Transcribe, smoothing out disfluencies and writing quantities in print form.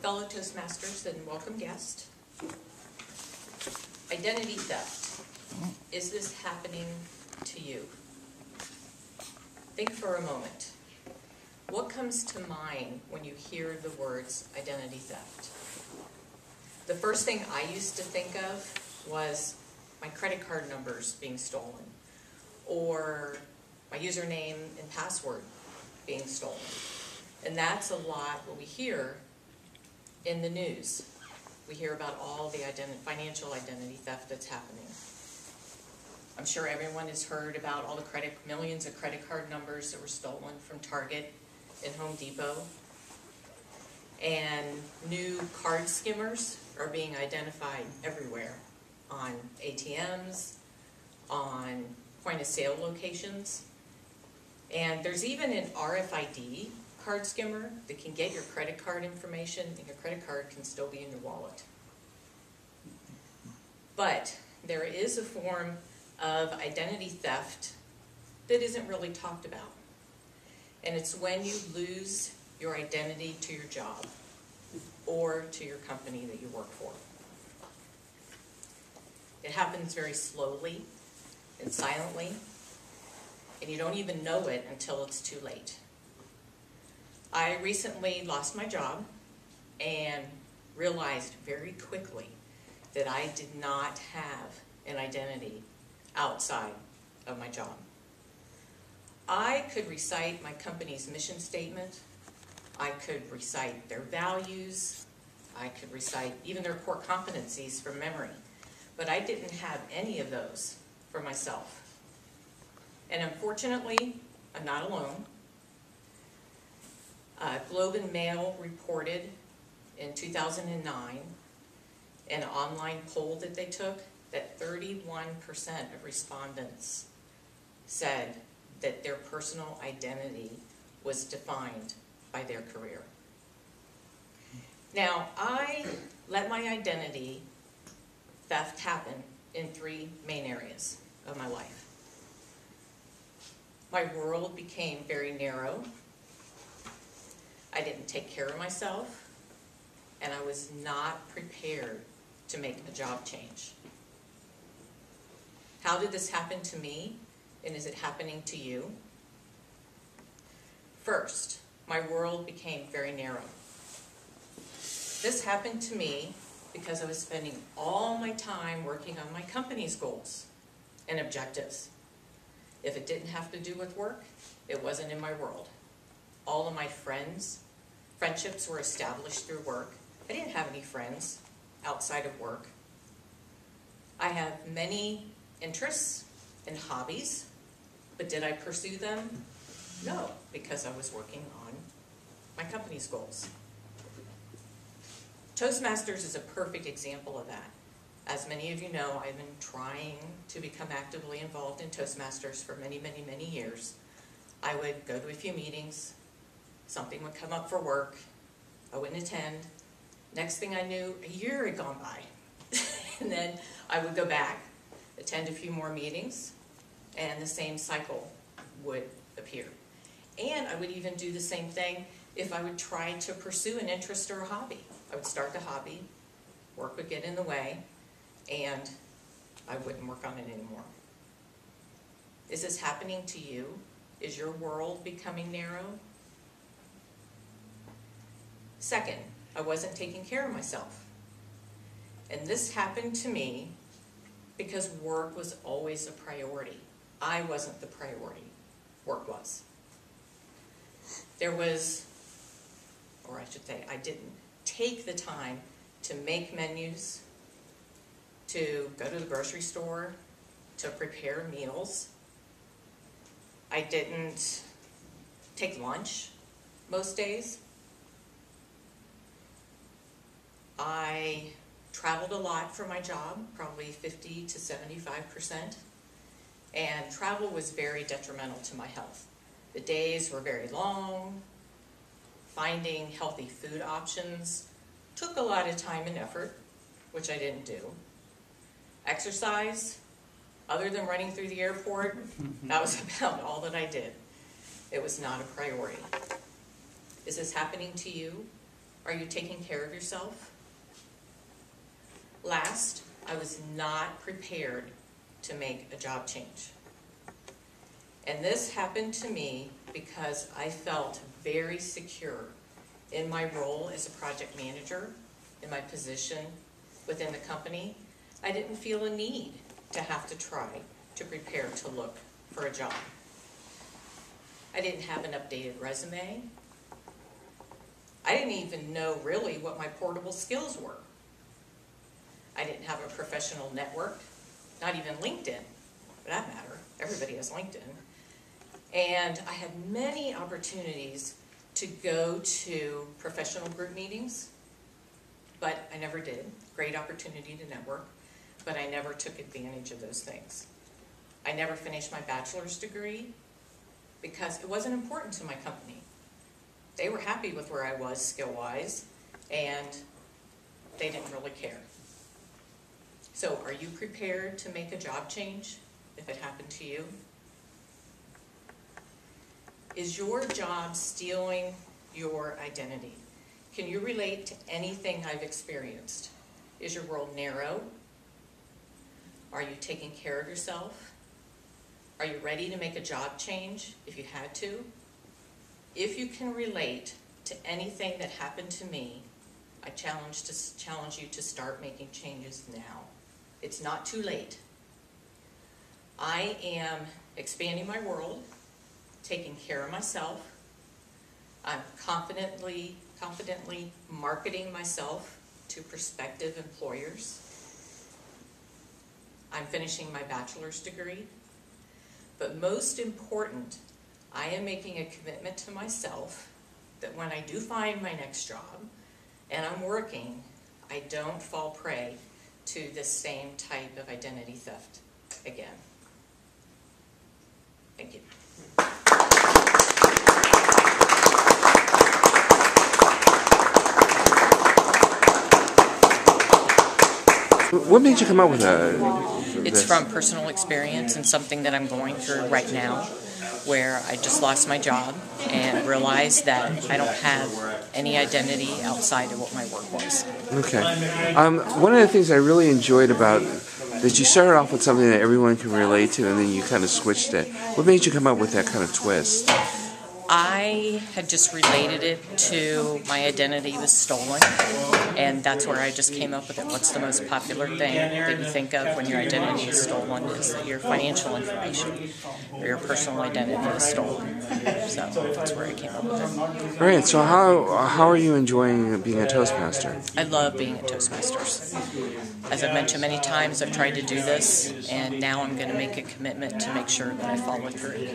Fellow Toastmasters and welcome guest. Identity theft. Is this happening to you? Think for a moment. What comes to mind when you hear the words identity theft? The first thing I used to think of was my credit card numbers being stolen, or my username and password being stolen. And that's a lot what we hear in the news. We hear about all the financial identity theft that's happening. I'm sure everyone has heard about all the millions of credit card numbers that were stolen from Target and Home Depot. And new card skimmers are being identified everywhere, on ATMs, on point-of-sale locations. And there's even an RFID card skimmer that can get your credit card information, and your credit card can still be in your wallet. But there is a form of identity theft that isn't really talked about. And it's when you lose your identity to your job or to your company that you work for. It happens very slowly and silently, and you don't even know it until it's too late. I recently lost my job and realized very quickly that I did not have an identity outside of my job. I could recite my company's mission statement. I could recite their values. I could recite even their core competencies from memory. But I didn't have any of those for myself. And unfortunately, I'm not alone. Globe and Mail reported in 2009, an online poll that they took, that 31% of respondents said that their personal identity was defined by their career. Now, I let my identity theft happen in three main areas of my life. My world became very narrow. I didn't take care of myself, and I was not prepared to make a job change. How did this happen to me, and is it happening to you? First, my world became very narrow. This happened to me because I was spending all my time working on my company's goals and objectives. If it didn't have to do with work, it wasn't in my world. All of my friendships were established through work. I didn't have any friends outside of work. I have many interests and hobbies, but did I pursue them? No, because I was working on my company's goals. Toastmasters is a perfect example of that. As many of you know, I've been trying to become actively involved in Toastmasters for many, many, many years. I would go to a few meetings, something would come up for work, I wouldn't attend. Next thing I knew, a year had gone by. And then I would go back, attend a few more meetings, and the same cycle would appear. And I would even do the same thing if I would try to pursue an interest or a hobby. I would start the hobby, work would get in the way, and I wouldn't work on it anymore. Is this happening to you? Is your world becoming narrow? Second, I wasn't taking care of myself. And this happened to me because work was always a priority. I wasn't the priority. Work was. There was, or I should say, I didn't take the time to make menus, to go to the grocery store, to prepare meals. I didn't take lunch most days. I traveled a lot for my job, probably 50 to 75%, and travel was very detrimental to my health. The days were very long. Finding healthy food options took a lot of time and effort, which I didn't do. Exercise, other than running through the airport, that was about all that I did. It was not a priority. Is this happening to you? Are you taking care of yourself? Last, I was not prepared to make a job change. And this happened to me because I felt very secure in my role as a project manager, in my position within the company. I didn't feel a need to have to try to prepare to look for a job. I didn't have an updated resume. I didn't even know really what my portable skills were. I didn't have a professional network, not even LinkedIn, for that matter. Everybody has LinkedIn. And I had many opportunities to go to professional group meetings, but I never did. Great opportunity to network, but I never took advantage of those things. I never finished my bachelor's degree because it wasn't important to my company. They were happy with where I was skill-wise, and they didn't really care. So are you prepared to make a job change if it happened to you? Is your job stealing your identity? Can you relate to anything I've experienced? Is your world narrow? Are you taking care of yourself? Are you ready to make a job change if you had to? If you can relate to anything that happened to me, I challenge you to start making changes now. It's not too late. I am expanding my world, taking care of myself. I'm confidently marketing myself to prospective employers. I'm finishing my bachelor's degree. But most important, I am making a commitment to myself that when I do find my next job and I'm working, I don't fall prey to this same type of identity theft again. Thank you. What made you come up with that? It's from personal experience and something that I'm going through right now, where I just lost my job and realized that I don't have any identity outside of what my work was. Okay. One of the things I really enjoyed about that you started off with something that everyone can relate to, and then you kind of switched it. What made you come up with that kind of twist? I had just related it to my identity was stolen, and that's where I just came up with it. What's the most popular thing that you think of when your identity is stolen? Is that your financial information or your personal identity is stolen. So that's where I came up with it. All right, so how are you enjoying being a Toastmaster? I love being a Toastmasters. As I've mentioned many times, I've tried to do this, and now I'm going to make a commitment to make sure that I follow through.